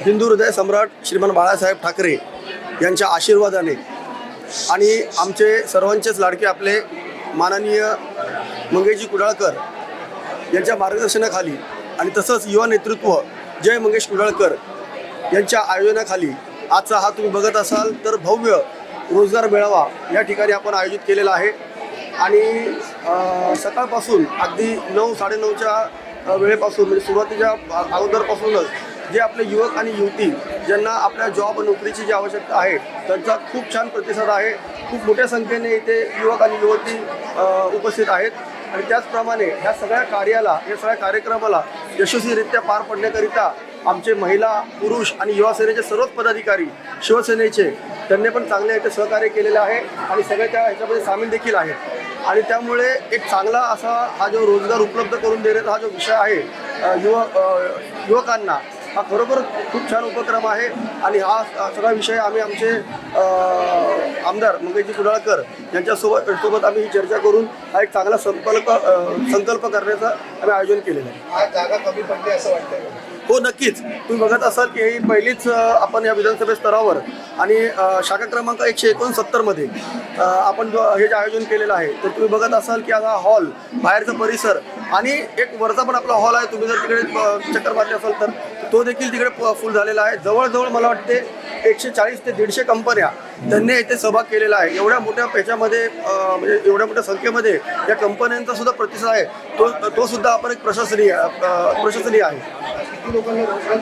हिंदू हृदय सम्राट श्रीमान बाळासाहेब ठाकरे यांच्या आशीर्वादाने आणि आमचे सर्वांचेच लाडके आपले माननीय मंगेशजी कुडाळकर यांच्या मार्गदर्शनाखाली आणि तसंच युवा नेतृत्व जय मंगेश कुडाळकर यांच्या आयोजनाखाली आजचा हा तुम्ही बघत असाल तर भव्य रोजगार मेळावा या ठिकाणी आपण आयोजित केलेला आहे। आणि सकाळपासून अगदी 9-9:30च्या वेळेपासून म्हणजे सुरुवातीच्या अगोदरपासूनच जे आपले युवक आणि युवती ज्यांना आपल्या जॉब नोकरीची जी आवश्यकता आहे त्यांचा खूप छान प्रतिसाद आहे। खूप मोठ्या संख्येने इथे युवक आणि युवती उपस्थित आहेत आणि त्याचप्रमाणे ह्या सगळ्या कार्याला या सगळ्या कार्यक्रमाला यशस्वीरित्या पार पडण्याकरिता आमचे महिला पुरुष आणि युवा सेनेचे सर्वच पदाधिकारी शिवसेनेचे त्यांनी पण चांगले इथे सहकार्य केलेलं आहे आणि सगळे त्या ह्याच्यामध्ये सामील देखील आहेत। आणि त्यामुळे एक चांगला असा हा जो रोजगार उपलब्ध करून देण्याचा हा जो विषय आहे युवकांना हा खरोखर खूप छान उपक्रम आहे। आणि हा सगळा विषय आम्ही आमचे आमदार मंगेशजी कुडाळकर यांच्यासोबत आम्ही ही चर्चा करून हा एक चांगला संकल्प करण्याचं आम्ही आयोजन केलेलं आहे। आज जागा कमी पडली असं वाटतं? हो नक्कीच, तुम्ही बघत असाल की ही पहिलीच आपण या विधानसभे स्तरावर आणि शाखा क्रमांक 169 मध्ये आपण हे जे आयोजन केलेलं आहे तर तुम्ही बघत असाल की आता हॉल बाहेरचा परिसर आणि एक वरचा पण आपला हॉल आहे। तुम्ही जर तिकडे चक्कर मारली असाल तर तो देखील तिकडे फुल झालेला आहे। जवळजवळ मला वाटते 140 ते 150 कंपन्या त्यांनी इथे सहभाग केलेला आहे। एवढ्या मोठ्या ह्याच्यामध्ये म्हणजे एवढ्या मोठ्या संख्येमध्ये या कंपन्यांचा सुद्धा प्रतिसाद आहे तो सुद्धा आपण एक प्रशंसनीय आहे। किती लोकांना रोजगार?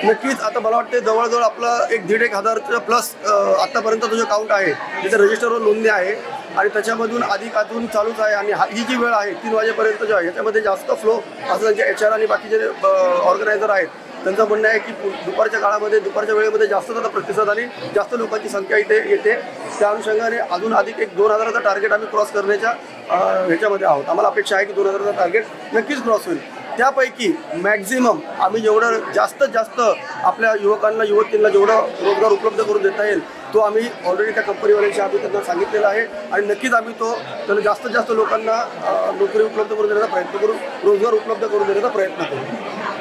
नक्कीच आता मला वाटते जवळजवळ आपलं 1,500 प्लस आत्तापर्यंत जो काउंट आहे तिथे रजिस्टरवर नोंदणी आहे आणि त्याच्यामधून अधिकातून चालूच आहे। आणि ही जी वेळ आहे 3 वाजेपर्यंत जो आहे याच्यामध्ये जास्त फ्लो असं त्यांचे HR आणि बाकीचे ऑर्गनायझर आहेत त्यांचं म्हणणं आहे की दुपारच्या काळामध्ये दुपारच्या वेळेमध्ये जास्त प्रतिसाद आणि जास्त लोकांची संख्या इथे येते। त्या अनुषंगाने अजून अधिक एक 2,000चा टार्गेट आम्ही क्रॉस करण्याच्या ह्याच्यामध्ये आहोत। आम्हाला अपेक्षा आहे की 2,000चा टार्गेट नक्कीच क्रॉस होईल। त्यापैकी मॅक्झिमम आम्ही जेवढं जास्तीत जास्त आपल्या युवकांना युवतींना जेवढं रोजगार उपलब्ध करून देता येईल तो आम्ही ऑलरेडी त्या कंपनीवाल्यांशी आम्ही त्यांना सांगितलेला आहे आणि नक्कीच आम्ही त्याला जास्तीत जास्त लोकांना नोकरी उपलब्ध करून देण्याचा प्रयत्न करू, रोजगार उपलब्ध करून देण्याचा प्रयत्न करू।